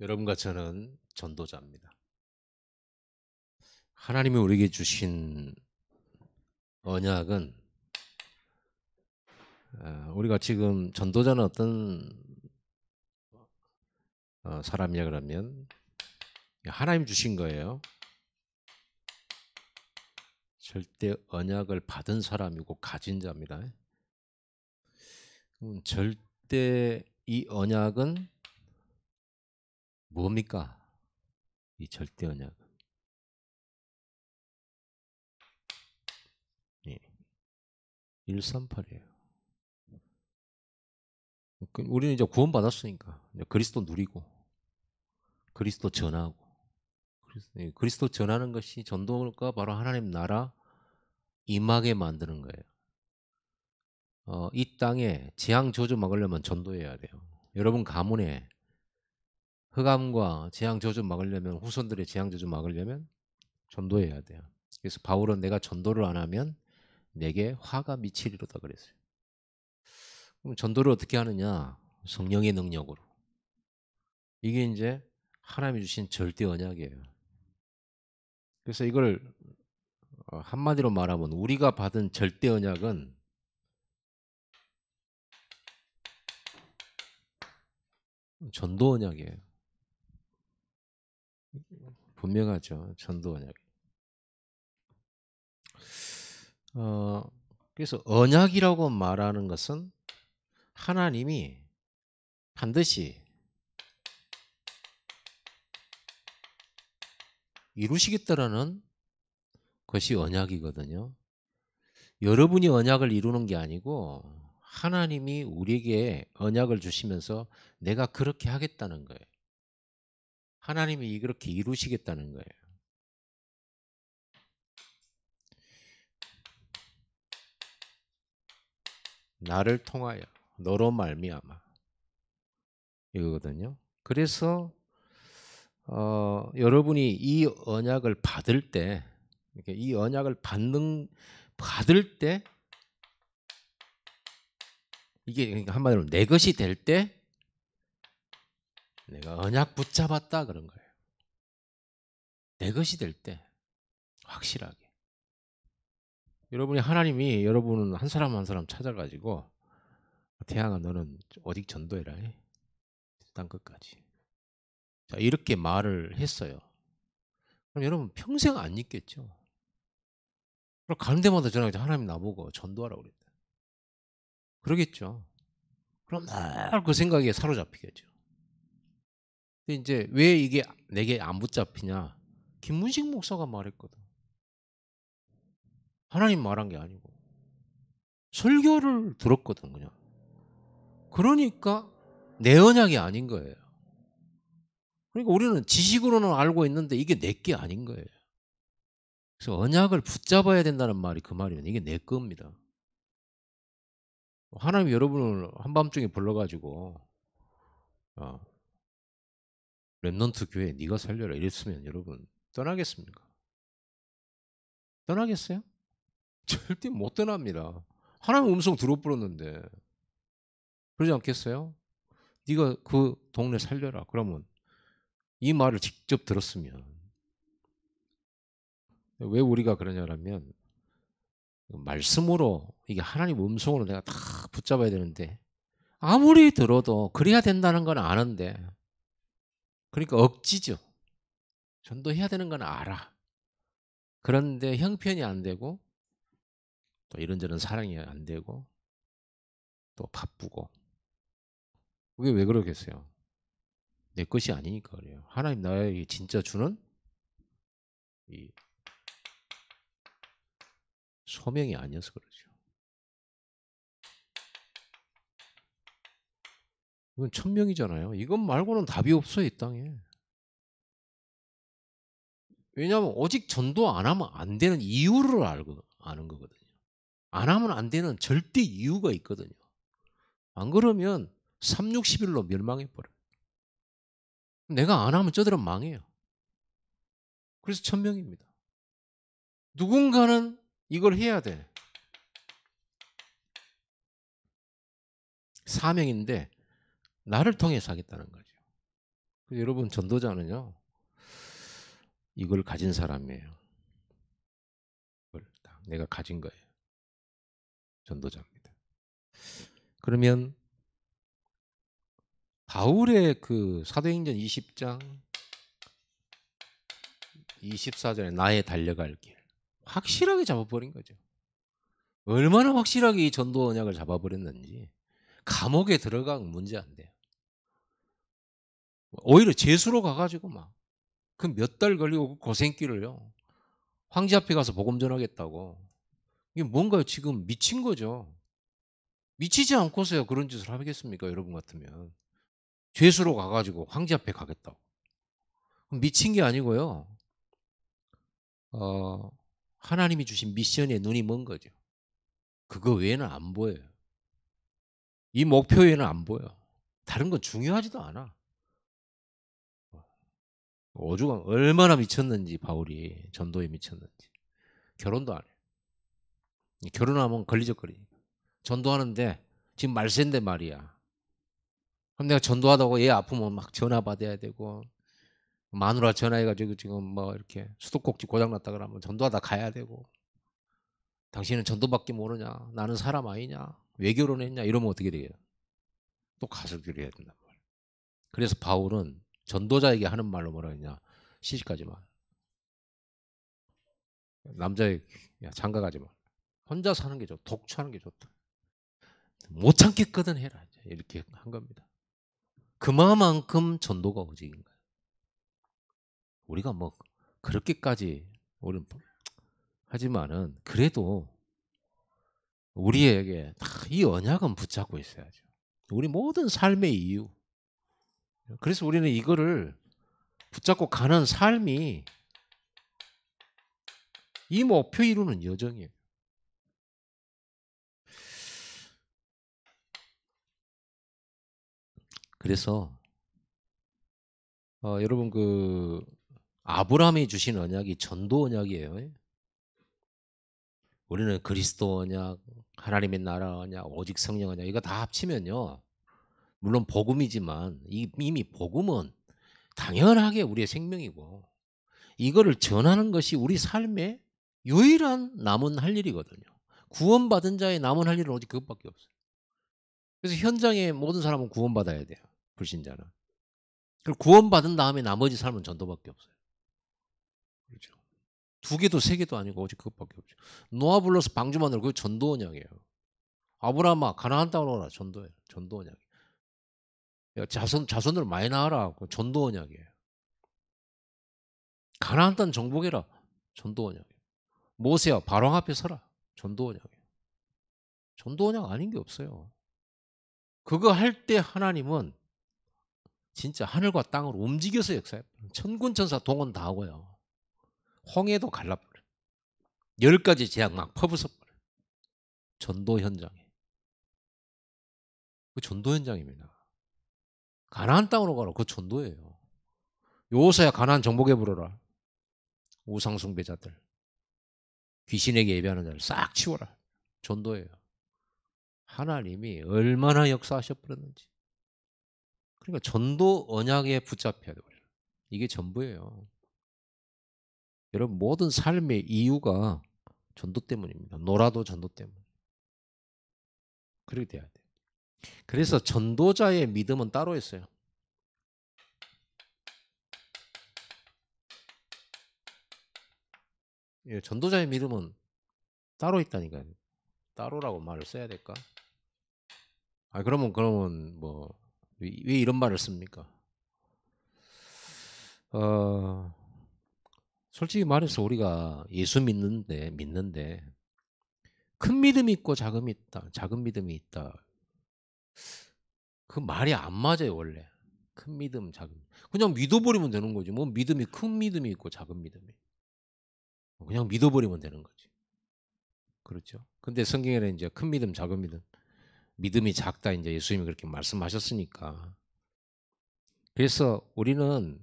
여러분과 저는 전도자입니다. 하나님이 우리에게 주신 언약은 우리가 지금 전도자는 어떤 사람이냐 그러면 하나님 주신 거예요. 절대 언약을 받은 사람이고 가진 자입니다. 절대 이 언약은 뭡니까? 이 절대 언약은 138이에요. 우리는 이제 구원받았으니까 그리스도 누리고 그리스도 전하고 그리스도 전하는 것이 전도가 바로 하나님 나라 임하게 만드는 거예요. 이 땅에 재앙 저주 막으려면 전도해야 돼요. 여러분 가문에 흑암과 재앙 저주 막으려면 후손들의 재앙 저주 막으려면 전도해야 돼요. 그래서 바울은 내가 전도를 안 하면 내게 화가 미치리로다 그랬어요. 그럼 전도를 어떻게 하느냐? 성령의 능력으로. 이게 이제 하나님이 주신 절대 언약이에요. 그래서 이걸 한마디로 말하면 우리가 받은 절대 언약은 전도 언약이에요. 분명하죠. 전도 언약. 그래서 언약이라고 말하는 것은 하나님이 반드시 이루시겠다라는 것이 언약이거든요. 여러분이 언약을 이루는 게 아니고 하나님이 우리에게 언약을 주시면서 내가 그렇게 하겠다는 거예요. 하나님이 그렇게 이루시겠다는 거예요. 나를 통하여 너로 말미암아 이거거든요. 그래서 여러분이 이 언약을 받을 때, 이 언약을 받을 때, 이게 그러니까 한마디로 내 것이 될 때, 내가 언약 붙잡았다 그런 거예요. 내 것이 될 때, 확실하게. 하나님이 여러분은 한 사람 한 사람 찾아가지고, 태양아 너는 어디 전도해라. 땅 끝까지. 자, 이렇게 말을 했어요. 그럼 여러분 평생 안 잊겠죠? 그럼 가는 데마다 전화해서 하나님 나보고 전도하라고 그랬다. 그러겠죠. 그럼 늘 그 생각에 사로잡히겠죠. 근데 이제 왜 이게 내게 안 붙잡히냐? 김문식 목사가 말했거든. 하나님 말한 게 아니고 설교를 들었거든 그냥. 그러니까 내 언약이 아닌 거예요. 그러니까 우리는 지식으로는 알고 있는데 이게 내 게 아닌 거예요. 그래서 언약을 붙잡아야 된다는 말이 그 말이면 이게 내 겁니다. 하나님이 여러분을 한밤중에 불러가지고 어, 렘넌트 교회 네가 살려라 이랬으면 여러분 떠나겠습니까? 떠나겠어요? 절대 못 떠납니다. 하나님 음성 들어버렸는데 그러지 않겠어요? 네가 그 동네 살려라. 그러면 이 말을 직접 들었으면 왜 우리가 그러냐면 말씀으로 이게 하나님 음성으로 내가 다 붙잡아야 되는데 아무리 들어도 그래야 된다는 건 아는데 그러니까 억지죠. 전도해야 되는 건 알아. 그런데 형편이 안 되고 또 이런저런 사랑이 안 되고 또 바쁘고 그게 왜 그러겠어요? 내 것이 아니니까 그래요. 하나님 나에게 진짜 주는 이 소명이 아니어서 그러죠. 이건 천명이잖아요. 이것 말고는 답이 없어요, 이 땅에. 왜냐하면 오직 전도 안 하면 안 되는 이유를 아는 거거든요. 안 하면 안 되는 절대 이유가 있거든요. 안 그러면 3, 60일로 멸망해버려요. 내가 안 하면 저들은 망해요. 그래서 천명입니다. 누군가는 이걸 해야 돼. 사명인데 나를 통해서 하겠다는 거죠. 여러분 전도자는요. 이걸 가진 사람이에요. 이걸 딱 내가 가진 거예요. 전도자입니다. 그러면 바울의 그 사도행전 20장 24절에 나의 달려갈 길 확실하게 잡아버린 거죠. 얼마나 확실하게 이 전도 언약을 잡아버렸는지 감옥에 들어가면 문제 안 돼요. 오히려 제수로 가가지고 막 그 몇 달 걸리고 고생길을요. 황제 앞에 가서 복음 전하겠다고. 이게 뭔가 지금 미친 거죠. 미치지 않고서야 그런 짓을 하겠습니까? 여러분 같으면. 죄수로 가가지고 황제 앞에 가겠다고. 미친 게 아니고요. 하나님이 주신 미션에 눈이 먼 거죠. 그거 외에는 안 보여요. 이 목표 외에는 안 보여. 다른 건 중요하지도 않아. 오죽하면 얼마나 미쳤는지 바울이 전도에 미쳤는지. 결혼도 안 해. 결혼하면 걸리적거리니까. 전도하는데 지금 말세인데 말이야. 그럼 내가 전도하다고 얘 아프면 막 전화 받아야 되고 마누라 전화해가지고 지금 뭐 이렇게 수도꼭지 고장났다 그러면 전도하다 가야 되고 당신은 전도밖에 모르냐? 나는 사람 아니냐? 왜 결혼했냐? 이러면 어떻게 되겠어요? 또 가서 결혼해야 된단 말이에요. 그래서 바울은 전도자에게 하는 말로 뭐라 했냐? 시집가지 마. 남자에게 장가가지 마. 혼자 사는 게 좋다. 독처하는 게 좋다. 못 참겠거든 해라. 이렇게 한 겁니다. 그만큼 전도가 오직인 거예요. 우리가 뭐 그렇게까지 우리는 하지만은 그래도 우리에게 다 이 언약은 붙잡고 있어야죠. 우리 모든 삶의 이유. 그래서 우리는 이거를 붙잡고 가는 삶이 이 목표 이루는 여정이에요. 그래서 여러분 그 아브라함이 주신 언약이 전도 언약이에요. 우리는 그리스도 언약, 하나님의 나라 언약, 오직 성령 언약 이거 다 합치면요. 물론 복음이지만 이미 복음은 당연하게 우리의 생명이고 이거를 전하는 것이 우리 삶의 유일한 남은 할 일이거든요. 구원받은 자의 남은 할 일은 오직 그것밖에 없어요. 그래서 현장에 모든 사람은 구원받아야 돼요. 불신자는. 그리고 구원받은 다음에 나머지 삶은 전도밖에 없어요. 그렇죠. 두 개도 세 개도 아니고 오직 그것밖에 없죠. 노아 불러서 방주 만들고 그게 전도 언약이에요. 아브라함아 가나안 땅으로 오라 전도예요. 전도 언약. 자손을 많이 낳아라 전도 언약이에요. 가나안 땅 정복해라 전도 언약이에요. 모세야 바로 앞에 서라 전도 언약이에요. 전도 언약 아닌 게 없어요. 그거 할 때 하나님은 진짜 하늘과 땅을 움직여서 역사해요. 천군천사 동원 다 하고요. 홍해도 갈라버려요. 10가지 재앙 막 퍼부숴버려요. 전도 현장에. 그 전도 현장입니다. 가나안 땅으로 가라. 그 전도예요. 여호수아야 가나안 정복해 부르라. 우상 숭배자들. 귀신에게 예배하는 자를 싹 치워라. 전도예요. 하나님이 얼마나 역사하셔버렸는지. 그러니까 전도 언약에 붙잡혀야 돼요. 이게 전부예요. 여러분 모든 삶의 이유가 전도 때문입니다. 놀아도 전도 때문. 그렇게 돼야 돼요. 그래서 전도자의 믿음은 따로 있어요. 예, 전도자의 믿음은 따로 있다니까요. 따로라고 말을 써야 될까? 그러면 뭐 왜 이런 말을 씁니까? 솔직히 말해서 우리가 예수 믿는데 큰 믿음이 있고 작은 믿음이 있다. 그 말이 안 맞아요 원래. 큰 믿음, 작은 그냥 믿어버리면 되는 거지. 뭐 믿음이 큰 믿음이 있고 작은 믿음이 그냥 믿어버리면 되는 거지. 그렇죠? 근데 성경에는 이제 큰 믿음, 작은 믿음, 믿음이 작다 이제 예수님이 그렇게 말씀하셨으니까. 그래서 우리는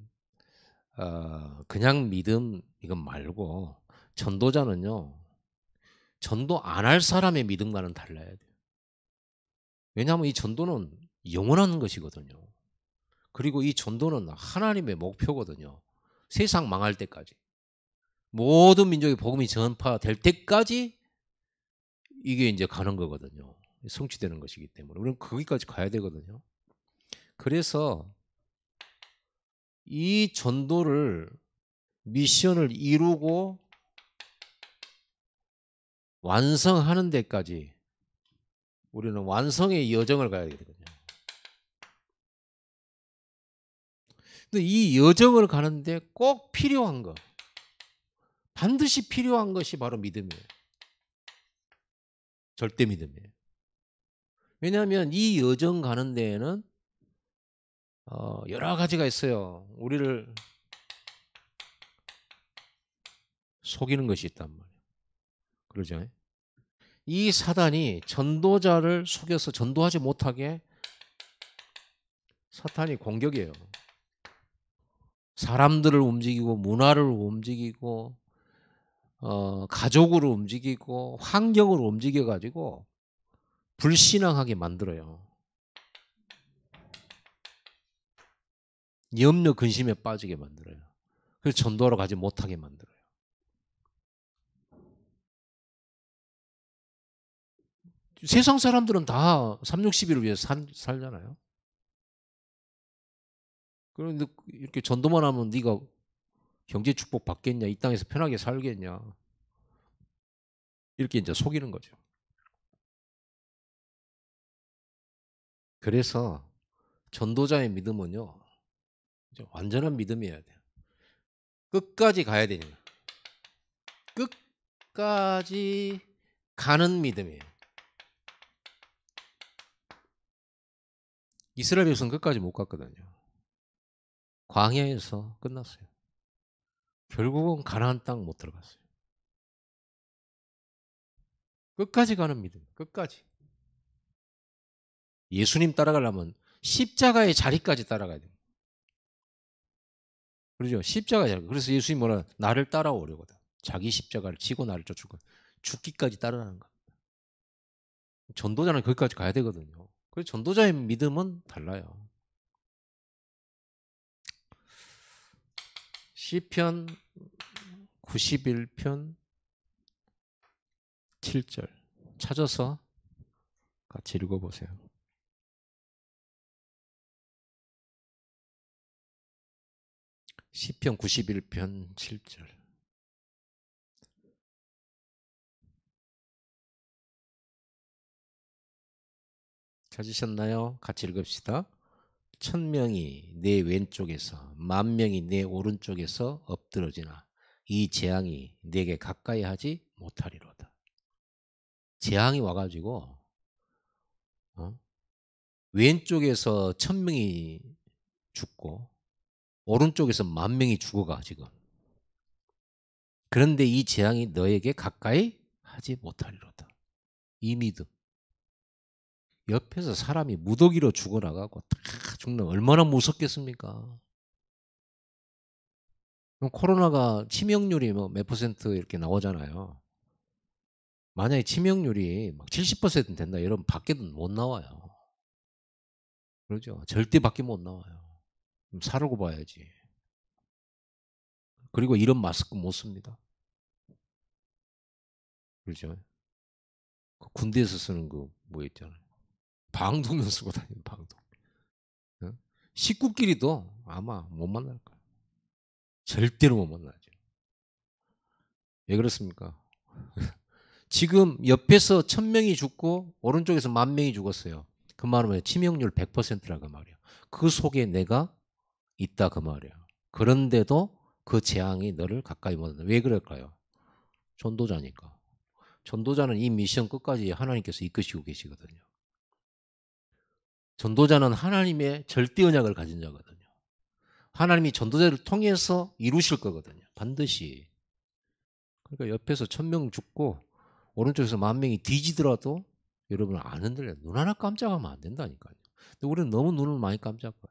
그냥 믿음 이건 말고 전도자는요. 전도 안 할 사람의 믿음과는 달라야 돼요. 왜냐하면 이 전도는 영원한 것이거든요. 그리고 이 전도는 하나님의 목표거든요. 세상 망할 때까지. 모든 민족의 복음이 전파될 때까지 이게 이제 가는 거거든요. 성취되는 것이기 때문에. 우리는 거기까지 가야 되거든요. 그래서 이 전도를 미션을 이루고 완성하는 데까지 우리는 완성의 여정을 가야 되거든요. 근데 이 여정을 가는데 꼭 필요한 거, 반드시 필요한 것이 바로 믿음이에요. 절대 믿음이에요. 왜냐하면 이 여정 가는 데에는 여러 가지가 있어요. 우리를 속이는 것이 있단 말이에요. 그러죠? 이 사단이 전도자를 속여서 전도하지 못하게 사탄이 공격이에요. 사람들을 움직이고 문화를 움직이고 가족으로 움직이고 환경으로 움직여 가지고 불신앙하게 만들어요. 염려 근심에 빠지게 만들어요. 그래서 전도하러 가지 못하게 만들어요. 세상 사람들은 다 360일을 위해서 살잖아요. 그런데 이렇게 전도만 하면 네가 경제 축복 받겠냐, 이 땅에서 편하게 살겠냐, 이렇게 이제 속이는 거죠. 그래서 전도자의 믿음은요, 완전한 믿음이어야 돼요. 끝까지 가야 되는 거예요. 끝까지 가는 믿음이에요. 이스라엘 백성은 끝까지 못 갔거든요. 광야에서 끝났어요. 결국은 가나안 땅 못 들어갔어요. 끝까지 가는 믿음, 끝까지. 예수님 따라가려면 십자가의 자리까지 따라가야 돼요. 그러죠? 십자가의 자리. 그래서 예수님 뭐라, 나를 따라오려거든. 자기 십자가를 지고 나를 쫓고 죽기까지 따르라는 거. 전도자는 거기까지 가야 되거든요. 그래서 전도자의 믿음은 달라요. 시편 91편 7절 찾아서 같이 읽어보세요. 시편 91편 7절. 찾으셨나요? 같이 읽읍시다. 1000명이 내 왼쪽에서 10,000명이 내 오른쪽에서 엎드러지나 이 재앙이 내게 가까이 하지 못하리로다. 재앙이 와가지고 왼쪽에서 1000명이 죽고 오른쪽에서 10,000명이 죽어가 지금. 그런데 이 재앙이 너에게 가까이 하지 못하리로다. 이 믿음. 옆에서 사람이 무더기로 죽어나가고 다 죽는 얼마나 무섭겠습니까? 코로나가 치명률이 뭐 몇 퍼센트 이렇게 나오잖아요. 만약에 치명률이 막 70% 된다 이러면 밖에도 못 나와요. 그러죠. 절대 밖에 못 나와요. 그럼 사려고 봐야지. 그리고 이런 마스크 못 씁니다. 그렇죠. 그 군대에서 쓰는 그 뭐 있잖아요. 방독면 쓰고 다니는 방독. 식구끼리도 아마 못 만날 거예요. 절대로 못 만나죠. 왜 그렇습니까? 지금 옆에서 1000명이 죽고 오른쪽에서 10,000명이 죽었어요. 그 말은 치명률 100%라 그 말이에요. 그 속에 내가 있다 그 말이에요. 그런데도 그 재앙이 너를 가까이 못 한다. 왜 그럴까요? 전도자니까. 전도자는 이 미션 끝까지 하나님께서 이끄시고 계시거든요. 전도자는 하나님의 절대 언약을 가진 자거든요. 하나님이 전도자를 통해서 이루실 거거든요. 반드시. 그러니까 옆에서 1000명 죽고 오른쪽에서 10,000명이 뒤지더라도 여러분 안 흔들려요. 눈 하나 깜짝하면 안 된다니까요. 근데 우리는 너무 눈을 많이 깜짝해요.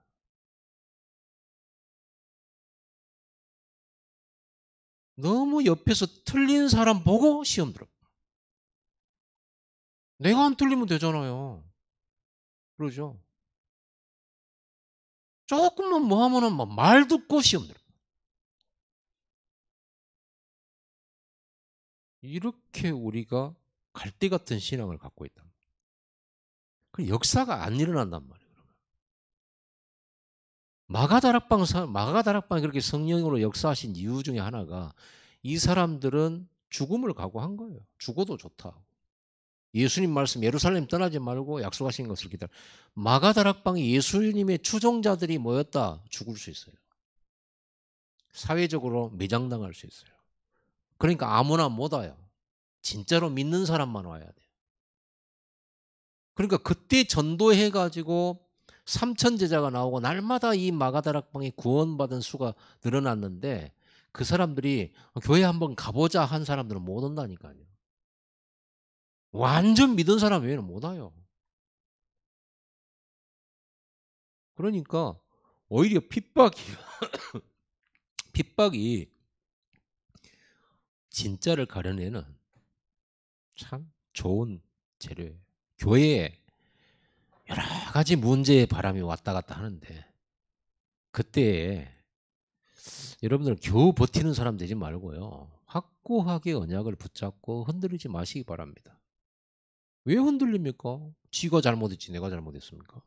너무 옆에서 틀린 사람 보고 시험 들어. 내가 안 틀리면 되잖아요. 그러죠. 조금만 뭐 하면은 막 말도 것이 없는 이렇게 우리가 갈대 같은 신앙을 갖고 있다. 그 역사가 안 일어난단 말이에요. 마가다락방이 그렇게 성령으로 역사하신 이유 중에 하나가 이 사람들은 죽음을 각오한 거예요. 죽어도 좋다. 예수님 말씀 예루살렘 떠나지 말고 약속하신 것을 기다려. 마가다락방이 예수님의 추종자들이 모였다 죽을 수 있어요. 사회적으로 매장당할 수 있어요. 그러니까 아무나 못 와요. 진짜로 믿는 사람만 와야 돼요. 그러니까 그때 전도해 가지고 3천 제자가 나오고 날마다 이 마가다락방에 구원받은 수가 늘어났는데 그 사람들이 교회 한번 가보자 한 사람들은 못 온다니까요. 완전 믿은 사람 외에는 못 와요. 그러니까 오히려 핍박이 진짜를 가려내는 참 좋은 재료예요. 교회에 여러 가지 문제의 바람이 왔다 갔다 하는데 그때에 여러분들은 겨우 버티는 사람 되지 말고요. 확고하게 언약을 붙잡고 흔들리지 마시기 바랍니다. 왜 흔들립니까? 지가 잘못했지 내가 잘못했습니까?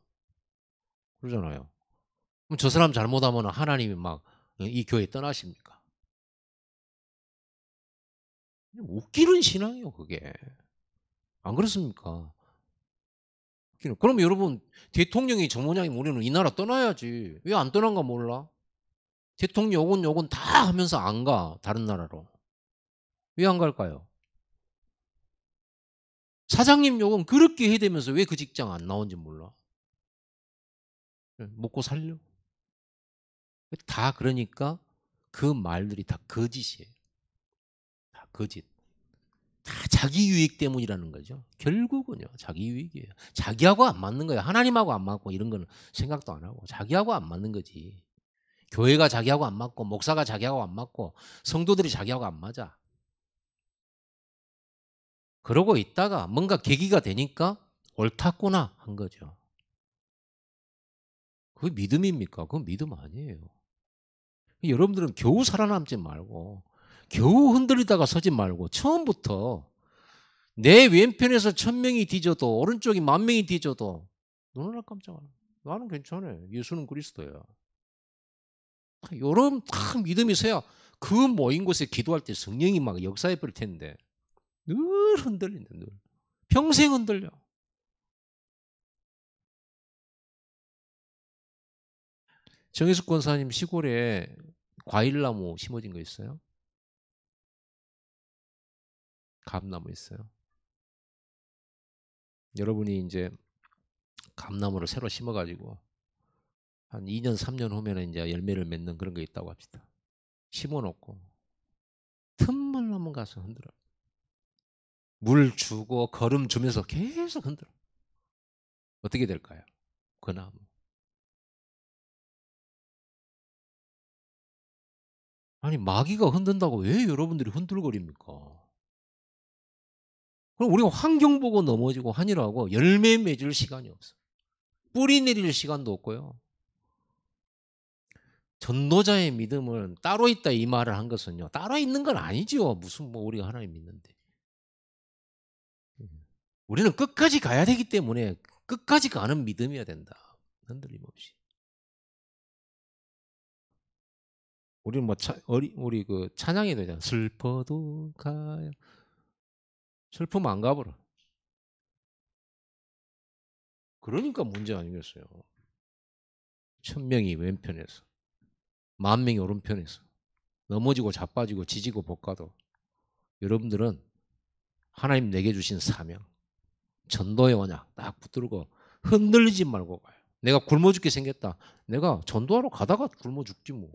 그러잖아요. 그럼 저 사람 잘못하면 하나님이 막 이 교회 떠나십니까? 웃기는 신앙이에요 그게. 안 그렇습니까? 그럼 여러분 대통령이 저 모양이면 우리는 이 나라 떠나야지. 왜 안 떠난가 몰라? 대통령 요건 다 하면서 안 가. 다른 나라로. 왜 안 갈까요? 사장님 요건 그렇게 해대면서 왜 그 직장 안 나온지 몰라? 먹고 살려? 다 그러니까 그 말들이 다 거짓이에요. 다 거짓. 다 자기 유익 때문이라는 거죠. 결국은요. 자기 유익이에요. 자기하고 안 맞는 거예요. 하나님하고 안 맞고 이런 거는 생각도 안 하고 자기하고 안 맞는 거지. 교회가 자기하고 안 맞고 목사가 자기하고 안 맞고 성도들이 자기하고 안 맞아. 그러고 있다가 뭔가 계기가 되니까 옳았구나 한 거죠. 그게 믿음입니까? 그건 믿음 아니에요. 여러분들은 겨우 살아남지 말고 겨우 흔들리다가 서지 말고 처음부터 내 왼편에서 1,000명이 뒤져도 오른쪽이 10,000명이 뒤져도 너무나 깜짝아. 나는 괜찮아. 예수는 그리스도야. 요런 딱 믿음이 서야 그 모인 곳에 기도할 때 성령이 막 역사해 버릴 텐데 늘 흔들린다. 늘. 평생 흔들려. 정혜숙 권사님 시골에 과일나무 심어진 거 있어요? 감나무 있어요? 여러분이 이제 감나무를 새로 심어가지고 한 2년, 3년 후면 이제 열매를 맺는 그런 게 있다고 합시다. 심어놓고 틈만 나면 가서 흔들어. 물 주고 거름 주면서 계속 흔들어. 어떻게 될까요? 그 나무. 아니 마귀가 흔든다고 왜 여러분들이 흔들거립니까? 그럼 우리가 환경 보고 넘어지고 하니라고 열매 맺을 시간이 없어. 뿌리 내릴 시간도 없고요. 전도자의 믿음은 따로 있다 이 말을 한 것은요. 따로 있는 건 아니죠. 무슨 뭐 우리가 하나님 믿는데. 우리는 끝까지 가야 되기 때문에 끝까지 가는 믿음이어야 된다. 흔들림 없이. 우리는 뭐 우리 그 찬양이 되잖아. 슬퍼도 가요. 슬프면 안 가버려. 그러니까 문제 아니겠어요. 1,000명이 왼편에서 10,000명이 오른편에서 넘어지고 자빠지고 지지고 볶아도 여러분들은 하나님 내게 주신 사명 전도의 언약 딱 붙들고 흔들리지 말고 가요. 내가 굶어 죽게 생겼다. 내가 전도하러 가다가 굶어 죽지 뭐.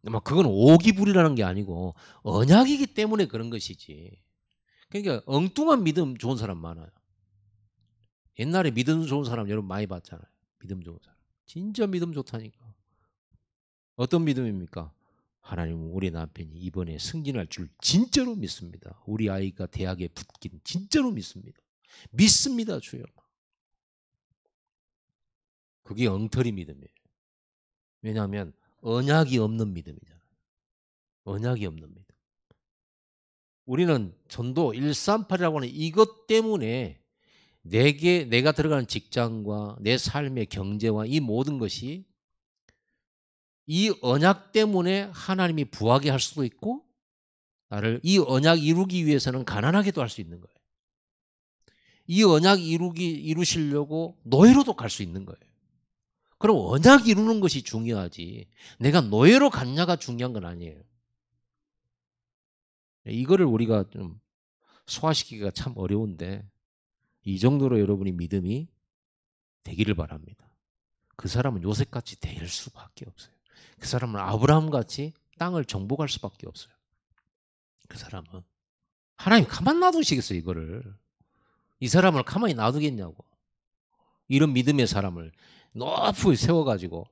막 그건 오기불이라는 게 아니고 언약이기 때문에 그런 것이지. 그러니까 엉뚱한 믿음 좋은 사람 많아요. 옛날에 믿음 좋은 사람 여러분 많이 봤잖아요. 믿음 좋은 사람. 진짜 믿음 좋다니까. 어떤 믿음입니까? 하나님은 우리 남편이 이번에 승진할 줄 진짜로 믿습니다. 우리 아이가 대학에 붙긴 진짜로 믿습니다. 믿습니다, 주여. 그게 엉터리 믿음이에요. 왜냐하면 언약이 없는 믿음이잖아요. 언약이 없는 믿음. 우리는 전도 138이라고 하는 이것 때문에 내가 들어가는 직장과 내 삶의 경제와 이 모든 것이 이 언약 때문에 하나님이 부하게 할 수도 있고 나를 이 언약 이루기 위해서는 가난하게도 할 수 있는 거예요. 이 언약 이루시려고 노예로도 갈 수 있는 거예요. 그럼 언약 이루는 것이 중요하지 내가 노예로 갔냐가 중요한 건 아니에요. 이거를 우리가 좀 소화시키기가 참 어려운데 이 정도로 여러분이 믿음이 되기를 바랍니다. 그 사람은 요셉같이 될 수밖에 없어요. 그 사람은 아브라함같이 땅을 정복할 수밖에 없어요. 그 사람은 하나님 가만 놔두시겠어요 이거를. 이 사람을 가만히 놔두겠냐고. 이런 믿음의 사람을 높이 세워가지고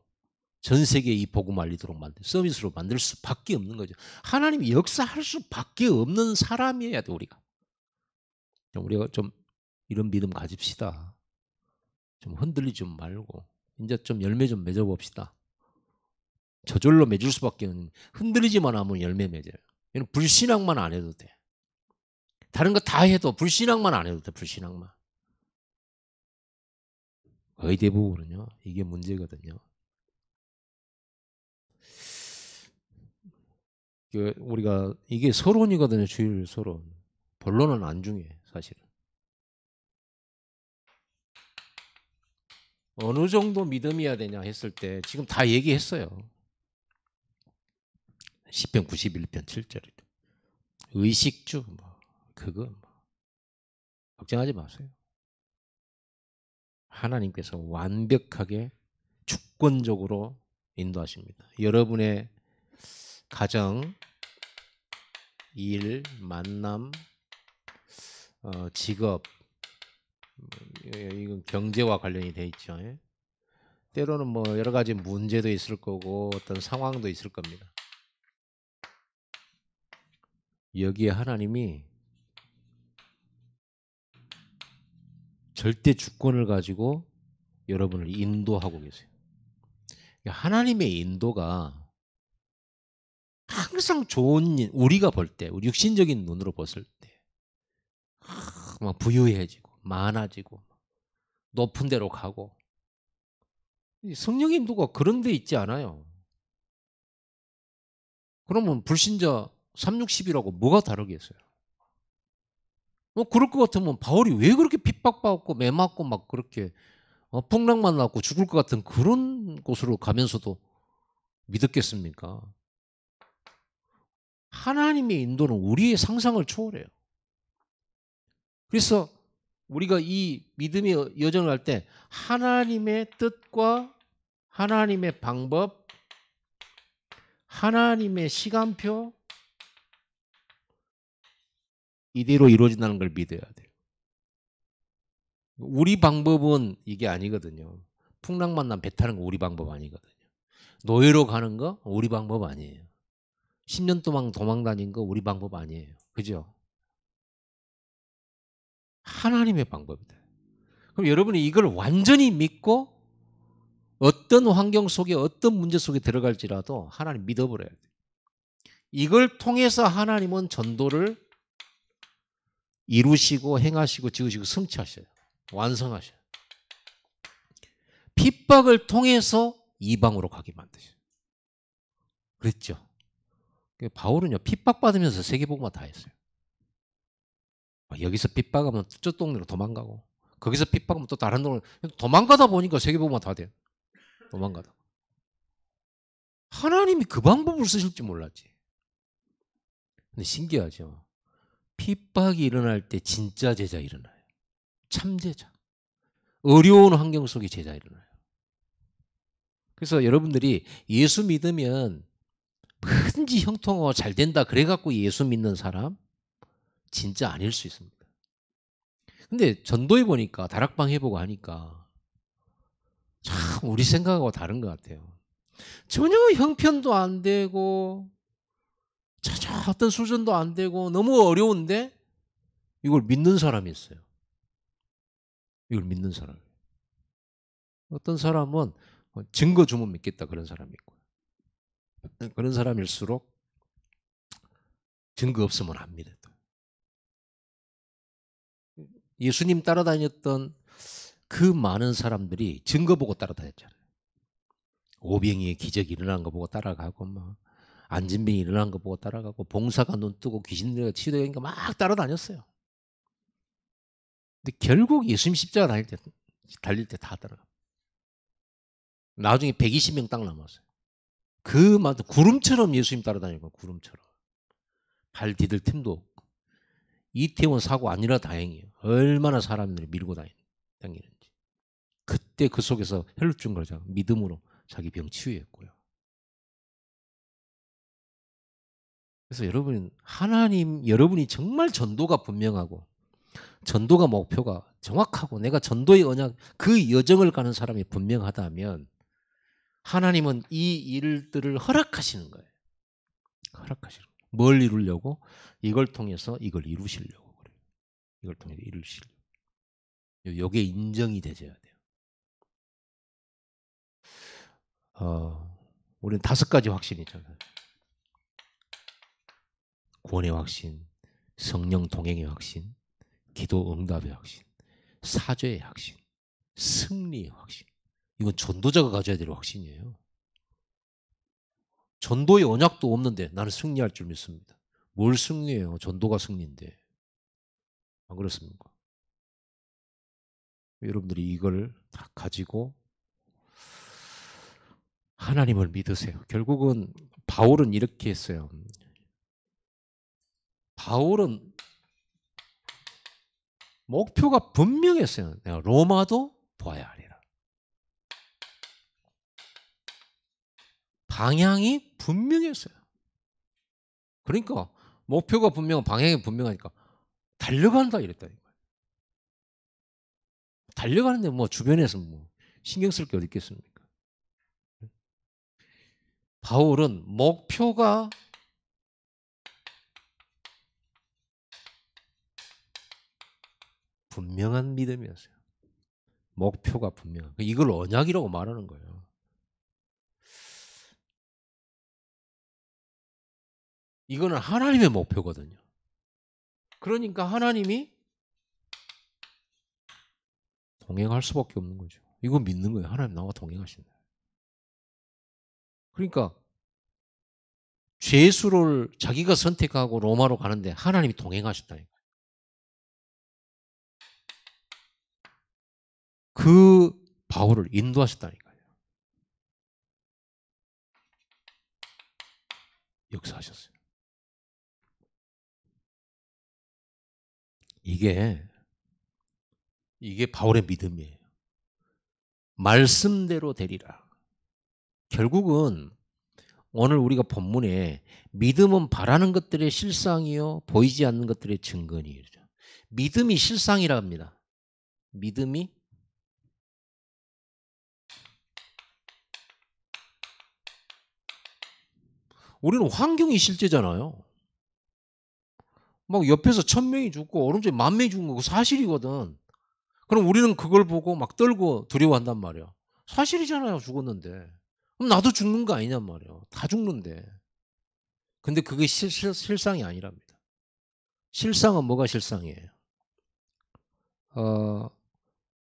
전 세계에 이 복음 알리도록 서비스로 만들 수밖에 없는 거죠. 하나님이 역사할 수밖에 없는 사람이어야 돼 우리가. 우리가 좀 이런 믿음 가집시다. 좀 흔들리지 말고 이제 좀 열매 좀 맺어봅시다. 저절로 맺을 수밖에 없는 흔들리지만 하면 열매 맺어요. 불신앙만 안 해도 돼. 다른 거 다 해도 불신앙만 안 해도 돼. 불신앙만. 거의 대부분은요. 이게 문제거든요. 우리가 이게 서론이거든요. 주일 서론. 본론은 안 중요해 사실은. 어느 정도 믿음이어야 되냐 했을 때 지금 다 얘기했어요. 시편 91편 7절에 의식주 그거 걱정하지 마세요. 하나님께서 완벽하게 주권적으로 인도하십니다. 여러분의 가정, 일, 만남, 직업 이건 경제와 관련이 돼 있죠. 때로는 뭐 여러 가지 문제도 있을 거고 어떤 상황도 있을 겁니다. 여기에 하나님이 절대 주권을 가지고 여러분을 인도하고 계세요. 하나님의 인도가 항상 좋은 일, 우리가 볼 때, 우리 육신적인 눈으로 봤을 때, 막 부유해지고, 많아지고, 높은 데로 가고. 성령 인도가 그런 데 있지 않아요. 그러면 불신자 360이라고 뭐가 다르겠어요? 그럴 것 같으면 바울이 왜 그렇게 핍박받고 매맞고 막 그렇게 풍랑만 났고 죽을 것 같은 그런 곳으로 가면서도 믿었겠습니까? 하나님의 인도는 우리의 상상을 초월해요. 그래서 우리가 이 믿음의 여정을 할 때 하나님의 뜻과 하나님의 방법, 하나님의 시간표 이대로 이루어진다는 걸 믿어야 돼요. 우리 방법은 이게 아니거든요. 풍랑만 난 배 타는 거 우리 방법 아니거든요. 노예로 가는 거 우리 방법 아니에요. 10년 동안 도망 다닌 거 우리 방법 아니에요. 그죠? 하나님의 방법이다. 그럼 여러분이 이걸 완전히 믿고 어떤 환경 속에 어떤 문제 속에 들어갈지라도 하나님 믿어버려야 돼요. 이걸 통해서 하나님은 전도를 이루시고 행하시고 지으시고 성취하셔요. 완성하셔요. 핍박을 통해서 이방으로 가게 만드셔요. 그랬죠. 바울은요 핍박받으면서 세계복음화 다 했어요. 여기서 핍박하면 저 동네로 도망가고 거기서 핍박하면 또 다른 동네로 도망가다 보니까 세계복음화 다 돼요. 도망가다. 하나님이 그 방법을 쓰실 줄 몰랐지. 근데 신기하죠. 핍박이 일어날 때 진짜 제자 일어나요. 참 제자. 어려운 환경 속에 제자 일어나요. 그래서 여러분들이 예수 믿으면 뭐든지 형통하고 잘 된다 그래갖고 예수 믿는 사람 진짜 아닐 수 있습니다. 근데 전도해 보니까 다락방 해보고 하니까 참 우리 생각하고 다른 것 같아요. 전혀 형편도 안 되고 전혀 어떤 수준도 안 되고 너무 어려운데 이걸 믿는 사람이 있어요. 이걸 믿는 사람. 어떤 사람은 증거 주면 믿겠다 그런 사람이 있고 그런 사람일수록 증거 없으면 안 믿어요. 예수님 따라다녔던 그 많은 사람들이 증거 보고 따라다녔잖아요. 오병이의 기적이 일어난 거 보고 따라가고 막 안진병이 일어난 거 보고 따라가고 봉사가 눈 뜨고 귀신들이 치유되니까 막 따라다녔어요. 근데 결국 예수님 십자가 달릴 때 다 따라가. 나중에 120명 딱 남았어요. 그 많은 구름처럼 예수님 따라다니고 구름처럼 발 디딜 틈도 없고 이태원 사고 아니라 다행이에요. 얼마나 사람들이 밀고 다니는지. 그때 그 속에서 혈루증 걸자 믿음으로 자기 병 치유했고요. 그래서 여러분이 정말 전도가 분명하고 전도가 목표가 정확하고 내가 전도의 언약 그 여정을 가는 사람이 분명하다면 하나님은 이 일들을 허락하시는 거예요. 허락하시는 거예요. 뭘 이루려고? 이걸 통해서 이걸 이루시려고 그래요. 이걸 통해서 이루시려고. 이게 인정이 되셔야 돼요. 우리는 5가지 확신이 있잖아요. 구원의 확신, 성령 동행의 확신, 기도 응답의 확신, 사죄의 확신, 승리의 확신. 이건 전도자가 가져야 될 확신이에요. 전도의 언약도 없는데 나는 승리할 줄 믿습니다. 뭘 승리해요? 전도가 승리인데. 안 그렇습니까? 여러분들이 이걸 다 가지고 하나님을 믿으세요. 결국은 바울은 이렇게 했어요. 바울은 목표가 분명했어요. 내가 로마도 보아야 하리라. 방향이 분명했어요. 그러니까 목표가 분명하고 방향이 분명하니까 달려간다 이랬다니까요. 달려가는데 뭐 주변에서 뭐 신경 쓸 게 어디 있겠습니까? 바울은 목표가 분명한 믿음이었어요. 목표가 분명한. 이걸 언약이라고 말하는 거예요. 이거는 하나님의 목표거든요. 그러니까 하나님이 동행할 수밖에 없는 거죠. 이거 믿는 거예요. 하나님 나와 동행하신다. 그러니까 죄수를 자기가 선택하고 로마로 가는데 하나님이 동행하셨다니까요. 그 바울을 인도하셨다니까요. 역사하셨어요. 이게 바울의 믿음이에요. 말씀대로 되리라. 결국은 오늘 우리가 본문에 믿음은 바라는 것들의 실상이요 보이지 않는 것들의 증거니요. 믿음이 실상이라 합니다. 믿음이 우리는 환경이 실제잖아요. 막 옆에서 1000명이 죽고 오른쪽에 10,000명이 죽은 거 사실이거든. 그럼 우리는 그걸 보고 막 떨고 두려워한단 말이야. 사실이잖아요. 죽었는데. 그럼 나도 죽는 거 아니냔 말이야. 다 죽는데. 근데 그게 실상이 아니랍니다. 실상은 뭐가 실상이에요?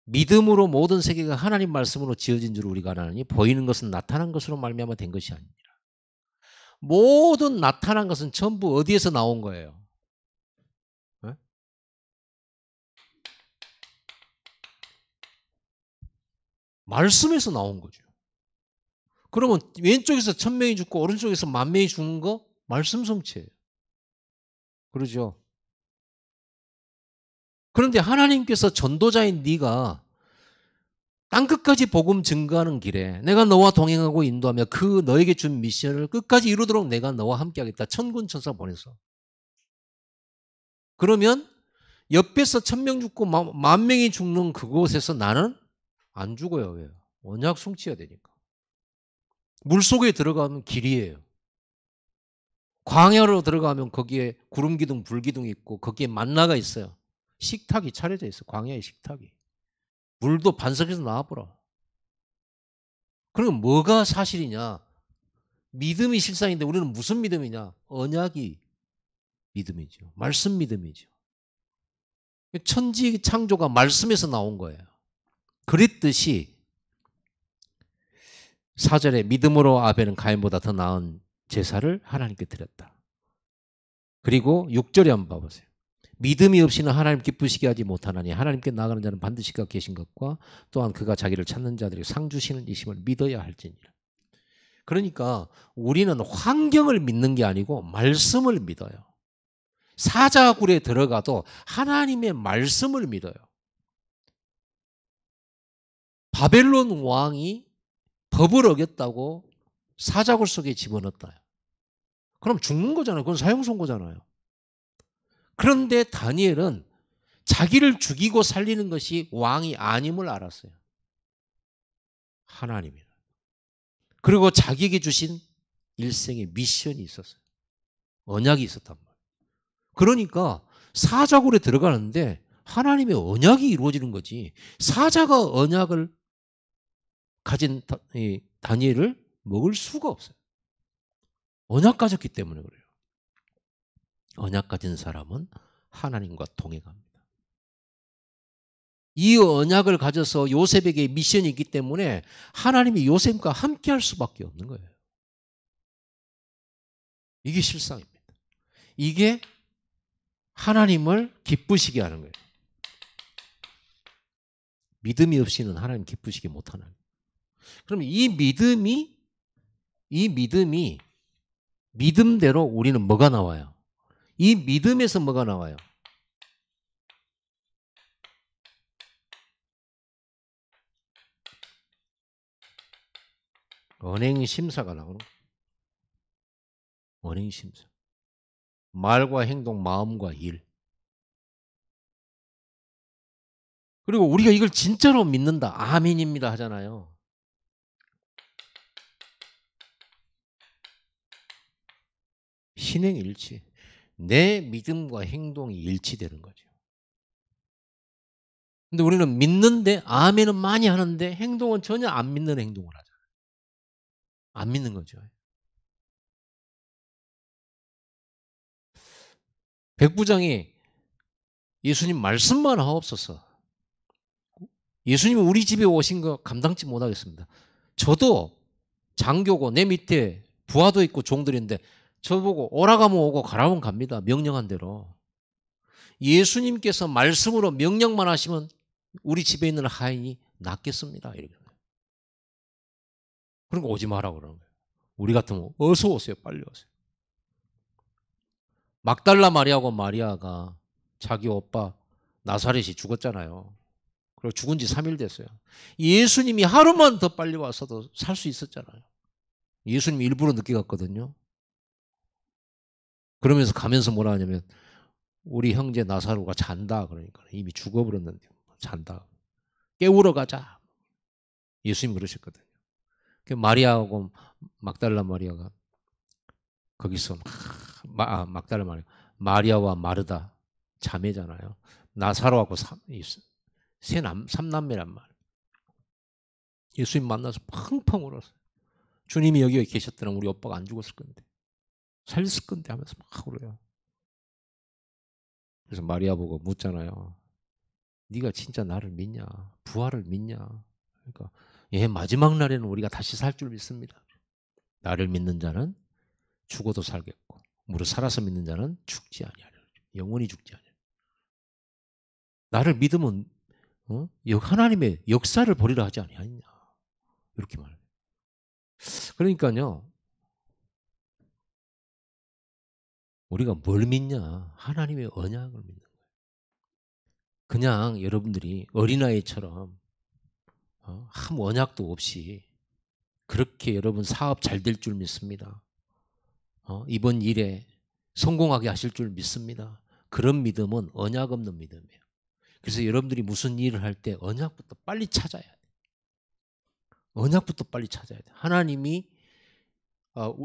믿음으로 모든 세계가 하나님 말씀으로 지어진 줄 우리가 아나니 보이는 것은 나타난 것으로 말미암아 된 것이 아니라 모든 나타난 것은 전부 어디에서 나온 거예요? 네? 말씀에서 나온 거죠. 그러면 왼쪽에서 1000명이 죽고 오른쪽에서 10,000명이 죽는 거 말씀 성취예요. 그러죠. 그런데 하나님께서 전도자인 네가 땅끝까지 복음 증거하는 길에 내가 너와 동행하고 인도하며 그 너에게 준 미션을 끝까지 이루도록 내가 너와 함께하겠다. 천군 천사 보내서. 그러면 옆에서 1000명 죽고 10,000명이 죽는 그곳에서 나는 안 죽어요. 왜요? 언약 성취해야 되니까. 물속에 들어가면 길이에요. 광야로 들어가면 거기에 구름 기둥, 불 기둥이 있고 거기에 만나가 있어요. 식탁이 차려져 있어. 광야의 식탁이. 물도 반석에서 나와보라. 그럼 뭐가 사실이냐? 믿음이 실상인데 우리는 무슨 믿음이냐? 언약이 믿음이죠. 말씀 믿음이죠. 천지 창조가 말씀에서 나온 거예요. 그랬듯이 4절에 믿음으로 아벨은 가인보다 더 나은 제사를 하나님께 드렸다. 그리고 6절에 한번 봐보세요. 믿음이 없이는 하나님 기쁘시게 하지 못하나니 하나님께 나아가는 자는 반드시 그가 계신 것과 또한 그가 자기를 찾는 자들에게 상 주시는 이심을 믿어야 할지니라. 그러니까 우리는 환경을 믿는 게 아니고 말씀을 믿어요. 사자굴에 들어가도 하나님의 말씀을 믿어요. 바벨론 왕이 법을 어겼다고 사자굴 속에 집어넣었다. 그럼 죽는 거잖아요. 그건 사형선고잖아요. 그런데 다니엘은 자기를 죽이고 살리는 것이 왕이 아님을 알았어요. 하나님이라. 그리고 자기에게 주신 일생의 미션이 있었어요. 언약이 있었단 말이에요. 그러니까 사자굴에 들어가는데 하나님의 언약이 이루어지는 거지. 사자가 언약을 가진 다니엘을 먹을 수가 없어요. 언약 가졌기 때문에 그래요. 언약 가진 사람은 하나님과 동행합니다. 이 언약을 가져서 요셉에게 미션이 있기 때문에 하나님이 요셉과 함께 할 수밖에 없는 거예요. 이게 실상입니다. 이게 하나님을 기쁘시게 하는 거예요. 믿음이 없이는 하나님 기쁘시게 못하는 거예요. 그럼 이 믿음이 믿음대로 우리는 뭐가 나와요? 이 믿음에서 뭐가 나와요? 언행심사가 나오는 거예요. 언행심사. 말과 행동, 마음과 일. 그리고 우리가 이걸 진짜로 믿는다. 아멘입니다 하잖아요. 신행일치. 내 믿음과 행동이 일치되는 거죠. 근데 우리는 믿는데 아멘은 많이 하는데 행동은 전혀 안 믿는 행동을 하잖아요. 안 믿는 거죠. 백부장이 예수님 말씀만 하옵소서. 예수님이 우리 집에 오신 거 감당치 못하겠습니다. 저도 장교고 내 밑에 부하도 있고 종들인데 저보고 오라가면 오고 가라면 갑니다. 명령한 대로. 예수님께서 말씀으로 명령만 하시면 우리 집에 있는 하인이 낫겠습니다. 이렇게. 그러니까 오지 마라 그러는 거예요. 우리 같으면 어서 오세요. 빨리 오세요. 막달라 마리아하고 마리아가 자기 오빠 나사렛이 죽었잖아요. 그리고 죽은 지 3일 됐어요. 예수님이 하루만 더 빨리 와서도 살 수 있었잖아요. 예수님이 일부러 늦게 갔거든요. 그러면서 가면서 뭐라 하냐면 우리 형제 나사로가 잔다. 그러니까 이미 죽어버렸는데 잔다. 깨우러 가자. 예수님 그러셨거든요. 마리아하고 막달라 마리아가 거기서 막달라 마리아와 마르다 자매잖아요. 나사로하고 삼남매란 말. 예수님 만나서 펑펑 울었어요. 주님이 여기 계셨더라면 우리 오빠가 안 죽었을 건데 살렸을 건데 하면서 막 울어요. 그래서 마리아 보고 묻잖아요. 네가 진짜 나를 믿냐? 부활을 믿냐? 그러니까 예, 마지막 날에는 우리가 다시 살 줄 믿습니다. 나를 믿는 자는 죽어도 살겠고 무릇 살아서 믿는 자는 죽지 아니하리라. 영원히 죽지 아니하리라. 나를 믿으면 하나님의 역사를 보리라 하지 아니하느냐. 이렇게 말해요. 그러니까요. 우리가 뭘 믿냐? 하나님의 언약을 믿는 거예요. 그냥 여러분들이 어린아이처럼 아무 언약도 없이 그렇게 여러분 사업 잘 될 줄 믿습니다. 이번 일에 성공하게 하실 줄 믿습니다. 그런 믿음은 언약 없는 믿음이에요. 그래서 여러분들이 무슨 일을 할 때 언약부터 빨리 찾아야 돼요. 언약부터 빨리 찾아야 돼요. 하나님이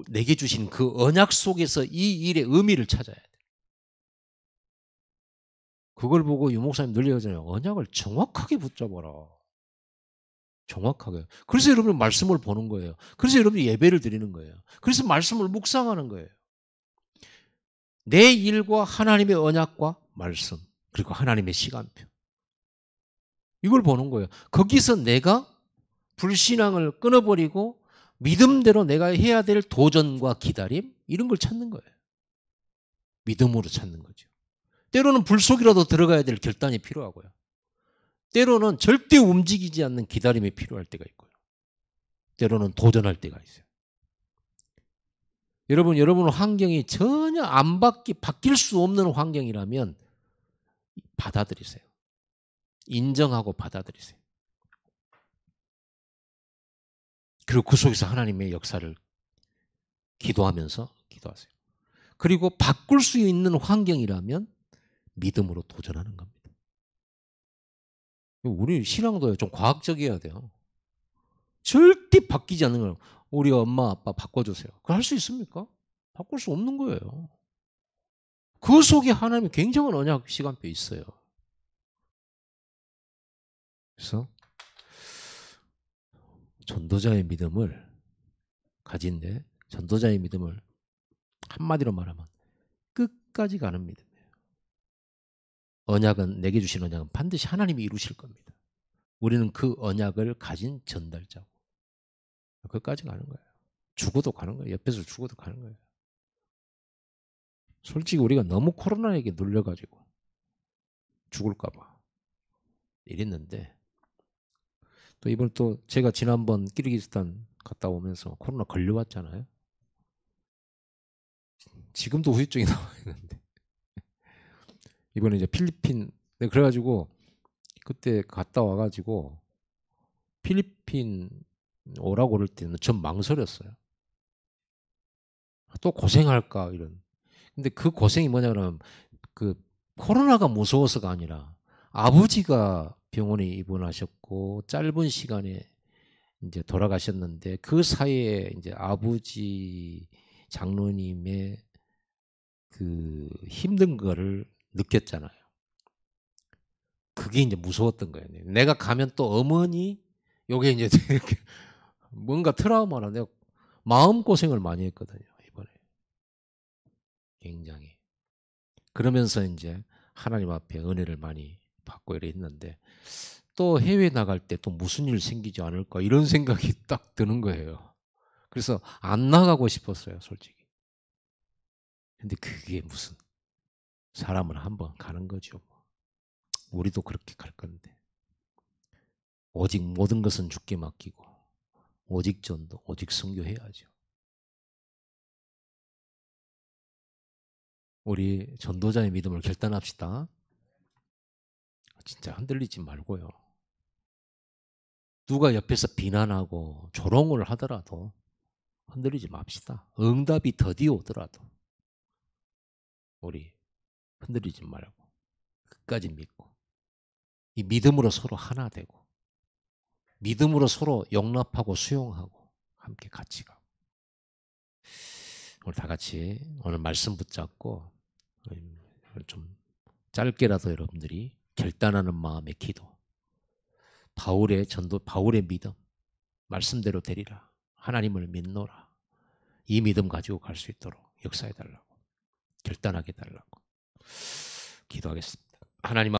내게 주신 그 언약 속에서 이 일의 의미를 찾아야 돼요. 그걸 보고 유 목사님 늘 얘기하잖아요. 언약을 정확하게 붙잡아라. 정확하게. 그래서 여러분 말씀을 보는 거예요. 그래서 여러분이 예배를 드리는 거예요. 그래서 말씀을 묵상하는 거예요. 내 일과 하나님의 언약과 말씀, 그리고 하나님의 시간표. 이걸 보는 거예요. 거기서 내가 불신앙을 끊어버리고 믿음대로 내가 해야 될 도전과 기다림, 이런 걸 찾는 거예요. 믿음으로 찾는 거죠. 때로는 불 속이라도 들어가야 될 결단이 필요하고요. 때로는 절대 움직이지 않는 기다림이 필요할 때가 있고요. 때로는 도전할 때가 있어요. 여러분 환경이 전혀 바뀔 수 없는 환경이라면 받아들이세요. 인정하고 받아들이세요. 그리고 그 속에서 하나님의 역사를 기도하면서 기도하세요. 그리고 바꿀 수 있는 환경이라면 믿음으로 도전하는 겁니다. 우리 신앙도 좀 과학적이어야 돼요. 절대 바뀌지 않는 거예요. 우리 엄마 아빠 바꿔주세요. 그걸 할 수 있습니까? 바꿀 수 없는 거예요. 그 속에 하나님의 굉장한 언약 시간표 있어요. 그래서 전도자의 믿음을 가진데, 전도자의 믿음을 한마디로 말하면 끝까지 가는 믿음이에요. 언약은, 내게 주신 언약은 반드시 하나님이 이루실 겁니다. 우리는 그 언약을 가진 전달자고 끝까지 가는 거예요. 죽어도 가는 거예요. 옆에서 죽어도 가는 거예요. 솔직히 우리가 너무 코로나에게 눌려가지고 죽을까 봐 이랬는데, 또 이번 또 제가 지난번 키르기스탄 갔다 오면서 코로나 걸려왔잖아요. 지금도 후유증이 나와 있는데 이번에 이제 필리핀, 그래가지고 그때 갔다 와가지고 필리핀 오라고 그럴 때는 전 망설였어요. 또 고생할까 이런. 근데 그 고생이 뭐냐면 그 코로나가 무서워서가 아니라 아버지가 병원에 입원하셨고 짧은 시간에 이제 돌아가셨는데, 그 사이에 이제 아버지 장로님의 그 힘든 거를 느꼈잖아요. 그게 이제 무서웠던 거예요. 내가 가면 또 어머니, 요게 이제 뭔가 트라우마라 내가 마음고생을 많이 했거든요, 이번에. 굉장히. 그러면서 이제 하나님 앞에 은혜를 많이 받고 이래 했는데, 또 해외 나갈 때 또 무슨 일 생기지 않을까 이런 생각이 딱 드는 거예요. 그래서 안 나가고 싶었어요, 솔직히. 근데 그게 무슨, 사람은 한번 가는 거죠. 우리도 그렇게 갈 건데. 오직 모든 것은 주께 맡기고 오직 전도, 오직 선교해야죠. 우리 전도자의 믿음을 결단합시다. 진짜 흔들리지 말고요. 누가 옆에서 비난하고 조롱을 하더라도 흔들리지 맙시다. 응답이 더디어 오더라도 우리 흔들리지 말고 끝까지 믿고, 이 믿음으로 서로 하나 되고, 믿음으로 서로 용납하고 수용하고 함께 같이 가고. 오늘 다 같이 오늘 말씀 붙잡고 좀 짧게라도 여러분들이 결단하는 마음의 기도, 바울의 전도, 바울의 믿음, 말씀대로 되리라, 하나님을 믿노라, 이 믿음 가지고 갈 수 있도록 역사해 달라고, 결단하게 달라고 기도하겠습니다. 하나님